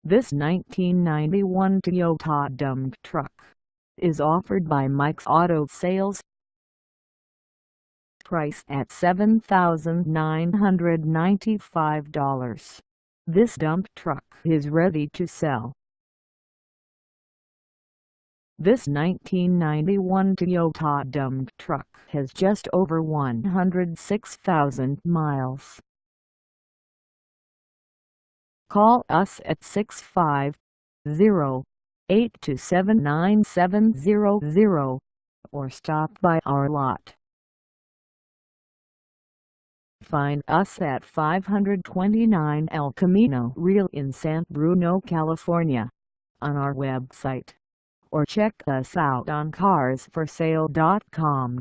This 1991 Toyota dump truck is offered by Mike's Auto Sales. Price at $7,995. This dump truck is ready to sell. This 1991 Toyota dump truck has just over 106,000 miles. Call us at 650-827-9700 or stop by our lot. Find us at 529 El Camino Real in San Bruno, California, on our website, or check us out on carsforsale.com.